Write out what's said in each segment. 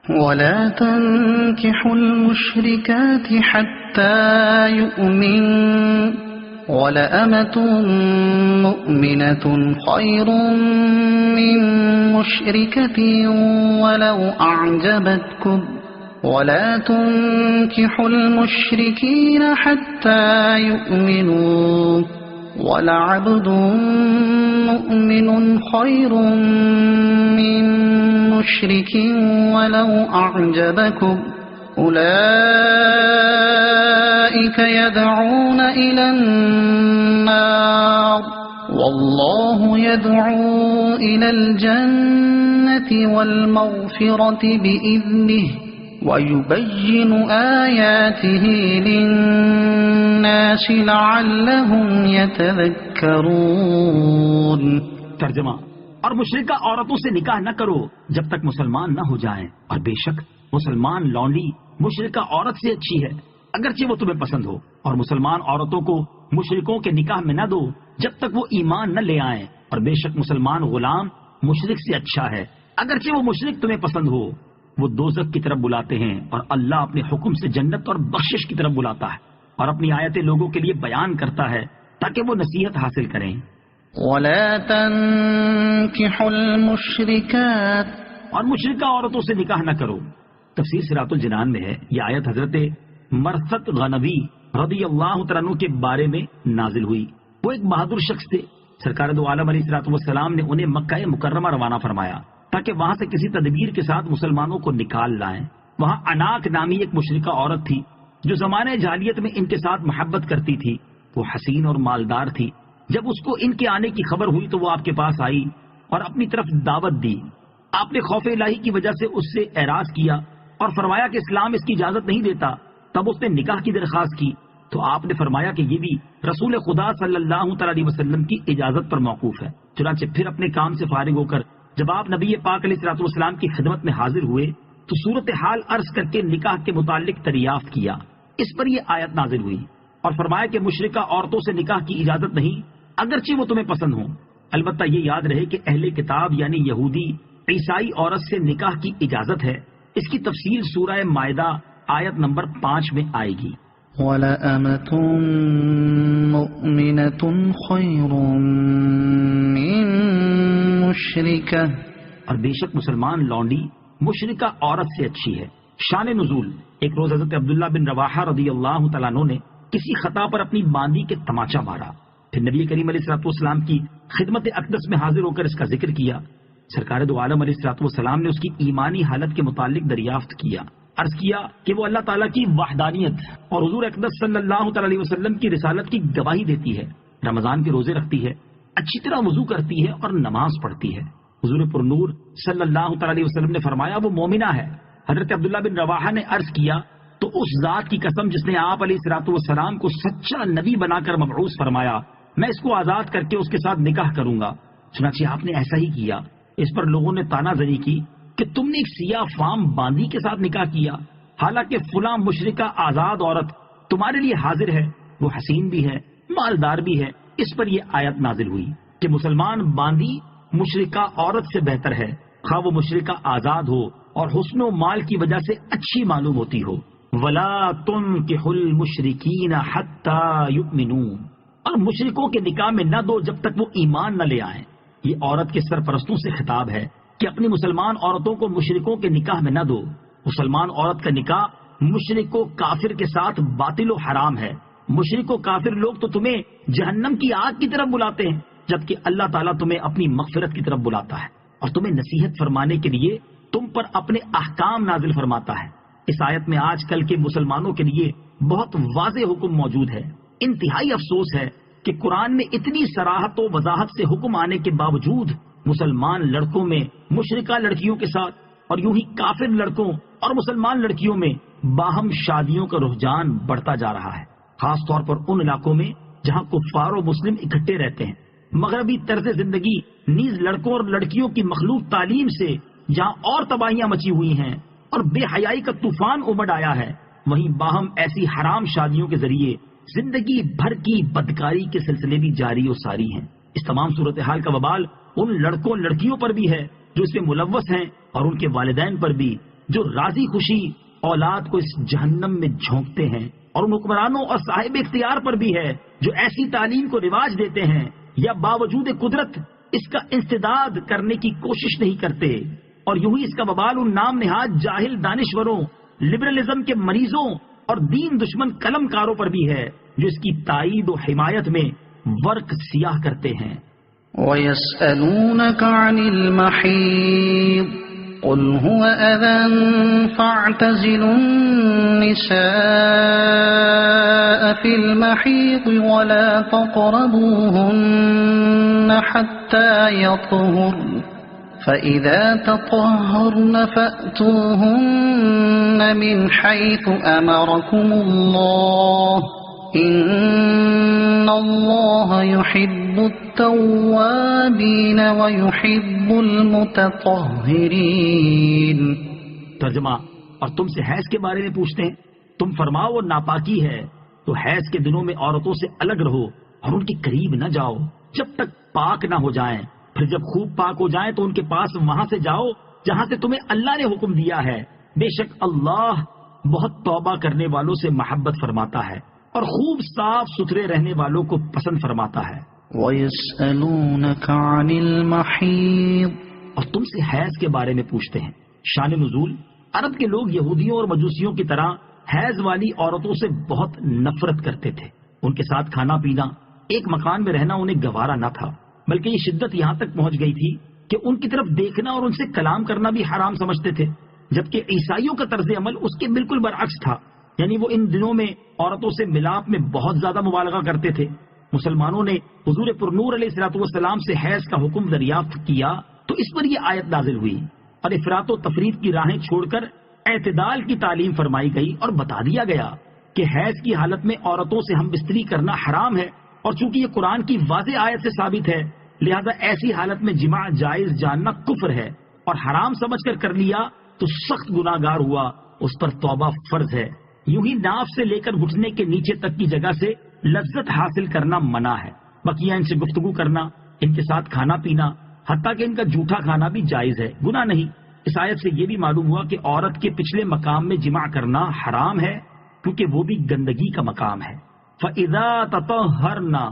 ولا تنكحوا المشركات حتى يؤمنوا ولأمة مؤمنة خير من مشركة ولو أعجبتكم ولا تنكحوا المشركين حتى يؤمنوا ولعبد مؤمن خير من مشرك ولو أعجبكم أولئك يدعون إلى النار والله يدعو إلى الجنة والمغفرة بإذنه ويبين آياته للناس لعلهم يتذكرون۔ ترجمہ: اور مشرکہ عورتوں سے نکاح نہ کرو جب تک مسلمان نہ ہو جائیں، اور بے شک مسلمان لونڈی مشرکہ عورت سے اچھی ہے اگرچہ وہ تمہیں پسند ہو، اور مسلمان عورتوں کو مشرکوں کے نکاح میں نہ دو جب تک وہ ایمان نہ لے آئیں، اور بے شک مسلمان غلام مشرک سے اچھا ہے اگرچہ وہ مشرک تمہیں پسند ہو۔ وہ دوزخ کی طرف بلاتے ہیں اور اللہ اپنے حکم سے جنت اور بخشش کی طرف بلاتا ہے، اور اپنی آیتیں لوگوں کے لیے بیان کرتا ہے تاکہ وہ نصیحت حاصل کریں۔ ولا تنكحوا المشركات، اور مشرکہ عورتوں سے نکاح نہ کرو۔ تفسیر صراط الجنان میں ہے، یہ آیت حضرت مرثد غنوی رضی اللہ تعالیٰ عنہ کے بارے میں نازل ہوئی۔ وہ ایک بہادر شخص تھے، سرکار دو عالم علیہ الصلوۃ والسلام نے انہیں مکہ مکرمہ روانہ فرمایا تاکہ وہاں سے کسی تدبیر کے ساتھ مسلمانوں کو نکال لائیں۔ وہاں اناک نامی ایک مشرکہ عورت تھی جو زمانے جاہلیت میں ان کے ساتھ محبت کرتی تھی۔ وہ حسین اور مالدار تھی۔ جب اس کو ان کے آنے کی خبر ہوئی تو وہ آپ کے پاس آئی اور اپنی طرف دعوت دی۔ آپ نے خوف الہی کی وجہ سے اس سے اعراض کیا اور فرمایا کہ اسلام اس کی اجازت نہیں دیتا۔ تب اس نے نکاح کی درخواست کی تو آپ نے فرمایا کہ یہ بھی رسول خدا صلی اللہ علیہ وسلم کی اجازت پر موقوف ہے۔ چنانچہ پھر اپنے کام سے فارغ ہو کر جب آپ نبی پاک علیہ الصلوۃ والسلام کی خدمت میں حاضر ہوئے تو صورتحال عرض کر کے نکاح کے متعلق دریافت کیا۔ اس پر یہ آیت نازل ہوئی اور فرمایا کہ مشرکہ عورتوں سے نکاح کی اجازت نہیں اگرچہ وہ تمہیں پسند ہوں، البتہ یہ یاد رہے کہ اہل کتاب یعنی یہودی عیسائی عورت سے نکاح کی اجازت ہے۔ اس کی تفصیل سورہ مائدہ آیت نمبر 5 میں آئے گی۔ وَلَأَمَةٌ مُؤْمِنَةٌ خَيْرٌ مِّن مُشْرِكَةٍ، اور بے شک مسلمان لونڈی مشرکہ عورت سے اچھی ہے۔ شان نزول: ایک روز حضرت عبداللہ بن رواحہ رضی اللہ تعالیٰ عنہ نے کسی خطا پر اپنی باندی کے تماچا مارا، پھر نبی کریم علیہ الصلوۃ والسلام کی خدمت اقدس میں حاضر ہو کر اس کا ذکر کیا۔ سرکار دو عالم علیہ الصلوۃ والسلام نے اس کی ایمانی حالت کے متعلق دریافت کیا، عرض کیا کہ وہ اللہ تعالیٰ کی وحدانیت اور حضور اقدس صلی اللہ تعالی علیہ وسلم کی رسالت کی گواہی دیتی ہے، رمضان کے روزے رکھتی ہے، اچھی طرح وضو کرتی ہے اور نماز پڑھتی ہے۔ حضور پر نور صلی اللہ تعالی علیہ وسلم نے فرمایا وہ مومنہ ہے۔ حضرت عبداللہ بن رواحہ نے عرض کیا تو اس ذات کی قسم جس نے آپ علیہ الصلوۃ والسلام کو سچا نبی بنا کر مبعوث فرمایا، میں اس کو آزاد کر کے اس کے ساتھ نکاح کروں گا۔ چنانچہ آپ نے ایسا ہی کیا۔ اس پر لوگوں نے تانا زنی کی کہ تم نے ایک سیاہ فام باندی کے ساتھ نکاح کیا، حالانکہ فلاں مشرکہ آزاد عورت تمہارے لیے حاضر ہے، وہ حسین بھی ہے، مالدار بھی ہے۔ اس پر یہ آیت نازل ہوئی کہ مسلمان باندی مشرکہ عورت سے بہتر ہے، خواہ وہ مشرکہ آزاد ہو اور حسن و مال کی وجہ سے اچھی معلوم ہوتی ہو۔ وَلَا تُنكِحُوا الْمُشْرِكِينَ حَتَّى يُؤْمِنُوا، اور مشرکوں کے نکاح میں نہ دو جب تک وہ ایمان نہ لے آئیں۔ یہ عورت کے سرپرستوں سے خطاب ہے کہ اپنی مسلمان عورتوں کو مشرکوں کے نکاح میں نہ دو۔ مسلمان عورت کا نکاح مشرک و کافر کے ساتھ باطل و حرام ہے۔ مشرک و کافر لوگ تو تمہیں جہنم کی آگ کی طرف بلاتے ہیں، جبکہ اللہ تعالیٰ تمہیں اپنی مغفرت کی طرف بلاتا ہے اور تمہیں نصیحت فرمانے کے لیے تم پر اپنے احکام نازل فرماتا ہے۔ اس آیت میں آج کل کے مسلمانوں کے لیے بہت واضح حکم موجود ہے۔ انتہائی افسوس ہے کہ قرآن میں اتنی صراحت و وضاحت سے حکم آنے کے باوجود مسلمان لڑکوں میں مشرکہ لڑکیوں کے ساتھ اور یوں ہی کافر لڑکوں اور مسلمان لڑکیوں میں باہم شادیوں کا رجحان بڑھتا جا رہا ہے، خاص طور پر ان علاقوں میں جہاں کفار و مسلم اکٹھے رہتے ہیں۔ مغربی طرز زندگی نیز لڑکوں اور لڑکیوں کی مخلوط تعلیم سے جہاں اور تباہیاں مچی ہوئی ہیں اور بے حیائی کا طوفان امڑ آیا ہے، وہیں باہم ایسی حرام شادیوں کے ذریعے زندگی بھر کی بدکاری کے سلسلے بھی جاری و ساری ہیں۔ اس تمام صورتحال کا وبال ان لڑکوں لڑکیوں پر بھی ہے جو اس میں ملوث ہیں اور ان کے والدین پر بھی، جو راضی خوشی اولاد کو اس جہنم میں جھونکتے ہیں، اور ان حکمرانوں اور صاحب اختیار پر بھی ہے جو ایسی تعلیم کو رواج دیتے ہیں یا باوجود قدرت اس کا انسداد کرنے کی کوشش نہیں کرتے، اور یوں ہی اس کا وبال ان نام نہاد جاہل دانشوروں، لبرلزم کے مریضوں اور دین دشمن قلم کاروں پر بھی ہے جو اس کی تائید و حمایت میں ورق سیاہ کرتے ہیں۔ وَيَسْأَلُونَكَ عَنِ الْمَحِيضِ قُلْ هُوَ أَذًى فَاعْتَزِلُوا النِّسَاءَ فِي الْمَحِيضِ وَلَا تَقْرَبُوهُنَّ حَتَّى يَطْهُرْنَ فَإِذَا تَطَهَّرْنَ فَأْتُوهُنَّ مِنْ حَيْثُ أَمَرَكُمُ اللَّهُ إِنَّ اللَّهَ يُحِبُّ التَّوَّابِينَ وَيُحِبُّ الْمُتَطَهِّرِينَ۔ ترجمہ، اور تم سے حیض کے بارے میں پوچھتے ہیں، تم فرماؤ وہ ناپاکی ہے، تو حیض کے دنوں میں عورتوں سے الگ رہو اور ان کے قریب نہ جاؤ جب تک پاک نہ ہو جائیں، پھر جب خوب پاک ہو جائیں تو ان کے پاس وہاں سے جاؤ جہاں سے تمہیں اللہ نے حکم دیا ہے، بے شک اللہ بہت توبہ کرنے والوں سے محبت فرماتا ہے اور خوب صاف ستھرے رہنے والوں کو پسند فرماتا ہے۔ وَيَسْأَلُونَكَ عَنِ الْمَحِيضِ اور تم سے حیض کے بارے میں پوچھتے ہیں۔ شان نزول، عرب کے لوگ یہودیوں اور مجوسیوں کی طرح حیض والی عورتوں سے بہت نفرت کرتے تھے۔ ان کے ساتھ کھانا پینا، ایک مکان میں رہنا انہیں گوارا نہ تھا، بلکہ یہ شدت یہاں تک پہنچ گئی تھی کہ ان کی طرف دیکھنا اور ان سے کلام کرنا بھی حرام سمجھتے تھے، جبکہ عیسائیوں کا طرز عمل اس کے بالکل برعکس تھا، یعنی وہ ان دنوں میں عورتوں سے ملاپ میں بہت زیادہ مبالغہ کرتے تھے۔ مسلمانوں نے حضور پرنور علیہ السلام سے حیض کا حکم دریافت کیا تو اس پر یہ آیت نازل ہوئی اور افراط و تفریط کی راہیں چھوڑ کر اعتدال کی تعلیم فرمائی گئی اور بتا دیا گیا کہ حیض کی حالت میں عورتوں سے ہم بستری کرنا حرام ہے، اور چونکہ یہ قرآن کی واضح آیت سے ثابت ہے لہذا ایسی حالت میں جماع جائز جاننا کفر ہے، اور حرام سمجھ کر کر لیا تو سخت گناہگار ہوا، اس پر توبہ فرض ہے۔ یوں ہی ناف سے لے کر گھٹنے کے نیچے تک کی جگہ سے لذت حاصل کرنا منع ہے، بقیہ ان سے گفتگو کرنا، ان کے ساتھ کھانا پینا، حتیٰ کہ ان کا جھوٹا کھانا بھی جائز ہے، گناہ نہیں۔ اس آیت سے یہ بھی معلوم ہوا کہ عورت کے پچھلے مقام میں جماع کرنا حرام ہے، کیونکہ وہ بھی گندگی کا مقام ہے۔ فَإِذَا تَطَهَّرْنَا،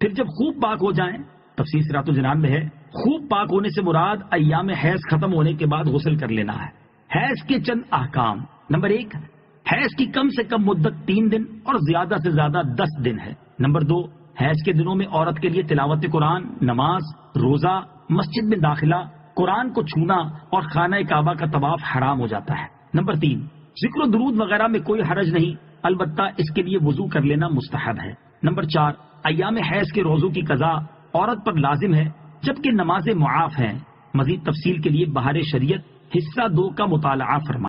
پھر جب خوب پاک ہو جائیں، تفسیر صراط الجنان میں ہے خوب پاک ہونے سے مراد ایام حیض ختم ہونے کے بعد غسل کر لینا ہے۔ حیض کے چند احکام۔ نمبر 1، حیض کی کم سے کم مدت 3 دن اور زیادہ سے زیادہ 10 دن ہے۔ نمبر 2، حیض کے دنوں میں عورت کے لیے تلاوت قرآن، نماز، روزہ، مسجد میں داخلہ، قرآن کو چھونا اور خانہ کعبہ کا طواف حرام ہو جاتا ہے۔ نمبر 3، ذکر و درود وغیرہ میں کوئی حرج نہیں، البتہ اس کے لیے وضو کر لینا مستحب ہے۔ نمبر 4، ایام حیض کے روزوں کی قضا عورت پر لازم ہے جبکہ نمازیں معاف ہیں۔ مزید تفصیل کے لیے بہار شریعت حصہ 2 کا مطالعہ فرمائیں۔